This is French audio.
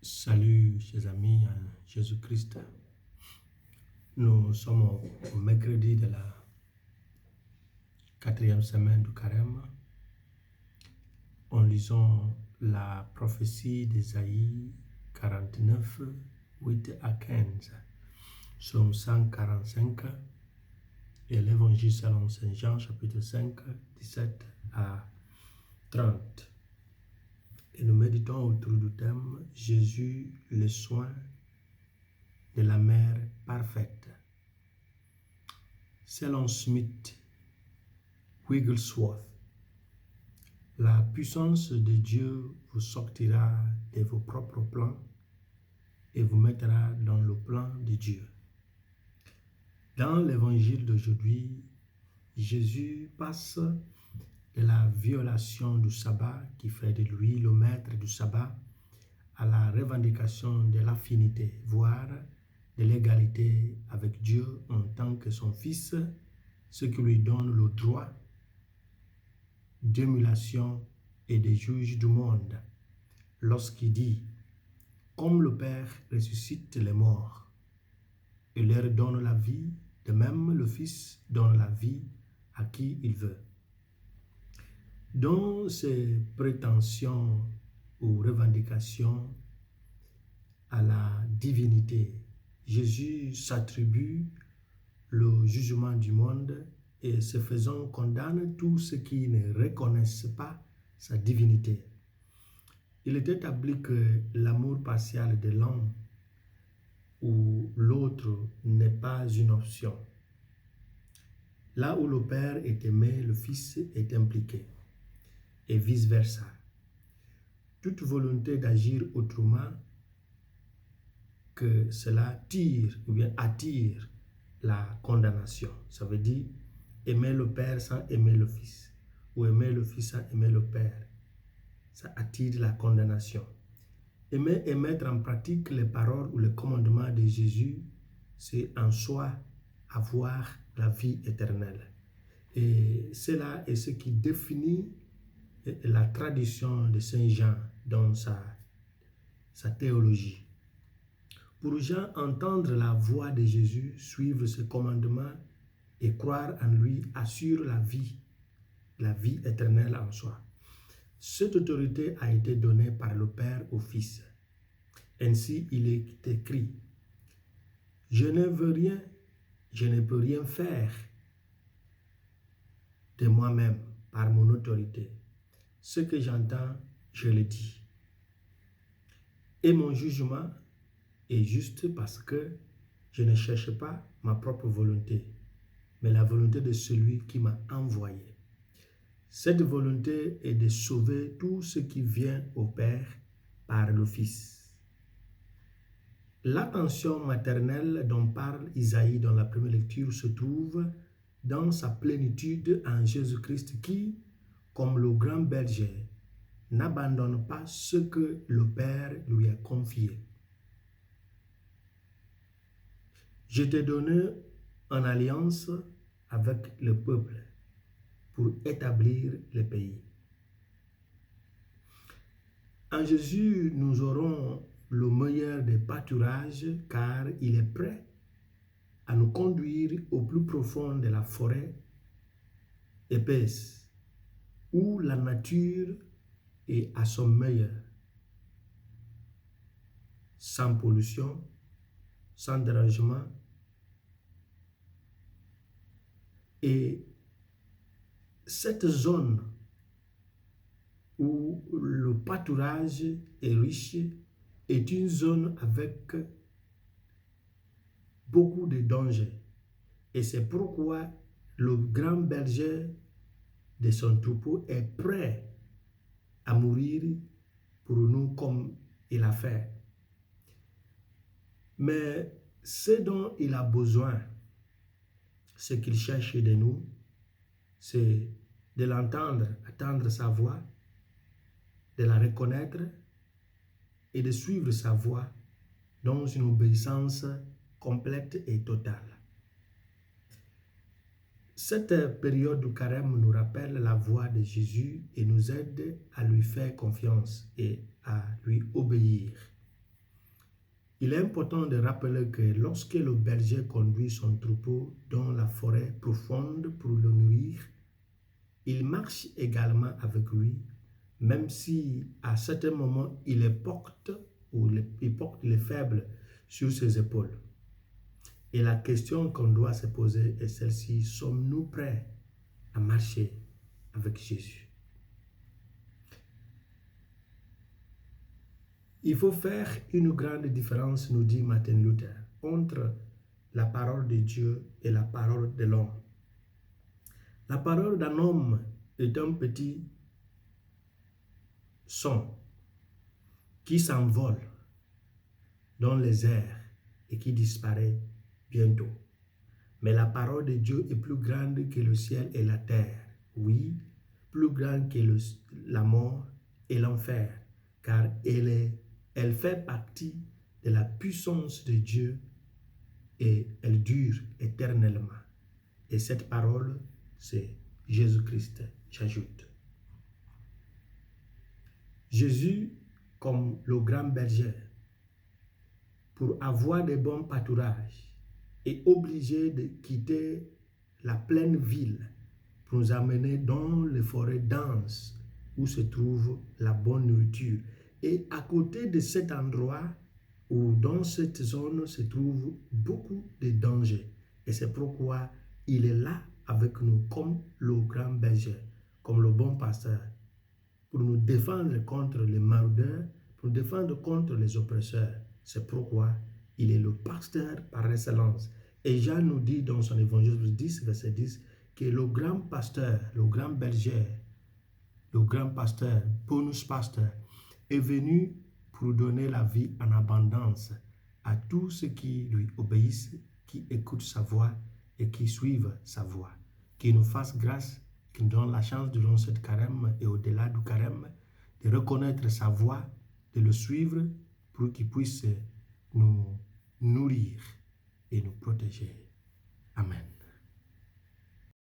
Salut chers amis en Jésus-Christ. Nous sommes au mercredi de la 4e semaine du carême. En lisant la prophétie d'Ésaïe 49, 8 à 15, Psaume 145 et l'évangile selon Saint Jean chapitre 5, 17 à 30. Et nous méditons autour du thème Jésus, le soin de la mère parfaite. Selon Smith Wigglesworth, la puissance de Dieu vous sortira de vos propres plans et vous mettra dans le plan de Dieu. Dans l'évangile d'aujourd'hui, Jésus passe de la violation du sabbat qui fait de lui le maître du sabbat à la revendication de l'affinité, voire de l'égalité avec Dieu en tant que son Fils, ce qui lui donne le droit d'émulation et de juge du monde, lorsqu'il dit « Comme le Père ressuscite les morts et leur donne la vie, de même le Fils donne la vie à qui il veut. » Dans ses prétentions ou revendications à la divinité, Jésus s'attribue le jugement du monde et ce faisant condamne tous ceux qui ne reconnaissent pas sa divinité. Il est établi que l'amour partial de l'un ou l'autre n'est pas une option. Là où le Père est aimé, le Fils est impliqué, et vice-versa. Toute volonté d'agir autrement que cela tire ou bien attire la condamnation. Ça veut dire aimer le Père sans aimer le Fils, ou aimer le Fils sans aimer le Père. Ça attire la condamnation. Aimer et mettre en pratique les paroles ou les commandements de Jésus, c'est en soi avoir la vie éternelle. Et cela est ce qui définit la tradition de Saint Jean dans sa théologie. Pour Jean, entendre la voix de Jésus, suivre ses commandements et croire en lui assure la vie éternelle en soi. Cette autorité a été donnée par le Père au Fils. Ainsi, il est écrit « Je ne peux rien faire de moi-même par mon autorité. Ce que j'entends, je le dis. Et mon jugement est juste parce que je ne cherche pas ma propre volonté, mais la volonté de celui qui m'a envoyé. Cette volonté est de sauver tout ce qui vient au Père par le Fils. L'attention maternelle dont parle Isaïe dans la première lecture se trouve dans sa plénitude en Jésus-Christ qui, comme le grand berger, n'abandonne pas ce que le Père lui a confié. Je t'ai donné en alliance avec le peuple pour établir le pays. En Jésus, nous aurons le meilleur des pâturages car il est prêt à nous conduire au plus profond de la forêt épaisse où la nature est à son meilleur, sans pollution, sans dérangement. Et cette zone où le pâturage est riche est une zone avec beaucoup de dangers. Et c'est pourquoi le grand berger de son troupeau est prêt à mourir pour nous comme il a fait. Mais ce dont il a besoin, ce qu'il cherche de nous, c'est de l'entendre, attendre sa voix, de la reconnaître et de suivre sa voix dans une obéissance complète et totale. Cette période du carême nous rappelle la voix de Jésus et nous aide à lui faire confiance et à lui obéir. Il est important de rappeler que lorsque le berger conduit son troupeau dans la forêt profonde pour le nourrir, il marche également avec lui, même si à certains moments il porte les faibles sur ses épaules. Et la question qu'on doit se poser est celle-ci: sommes-nous prêts à marcher avec Jésus? Il faut faire une grande différence, nous dit Martin Luther, entre la parole de Dieu et la parole de l'homme. La parole d'un homme est un petit son qui s'envole dans les airs et qui disparaît bientôt. Mais la parole de Dieu est plus grande que le ciel et la terre. Oui, plus grande que la mort et l'enfer, car elle fait partie de la puissance de Dieu et elle dure éternellement. Et cette parole, c'est Jésus-Christ, j'ajoute. Jésus, comme le grand berger, pour avoir de bons pâturages, est obligé de quitter la pleine ville pour nous amener dans les forêts denses où se trouve la bonne nourriture. Et à côté de cet endroit, où dans cette zone se trouve beaucoup de dangers. Et c'est pourquoi il est là avec nous comme le grand berger, comme le bon pasteur, pour nous défendre contre les maraudeurs, pour nous défendre contre les oppresseurs. C'est pourquoi il est le pasteur par excellence. Et Jean nous dit dans son évangile 10, verset 10, que le grand pasteur, le grand berger, le grand pasteur, bonus pasteur, est venu pour donner la vie en abondance à tous ceux qui lui obéissent, qui écoutent sa voix et qui suivent sa voix. Qu'il nous fasse grâce, qu'il nous donne la chance durant cette carême et au-delà du carême de reconnaître sa voix, de le suivre pour qu'il puisse nous nourrir et nous protéger. Amen.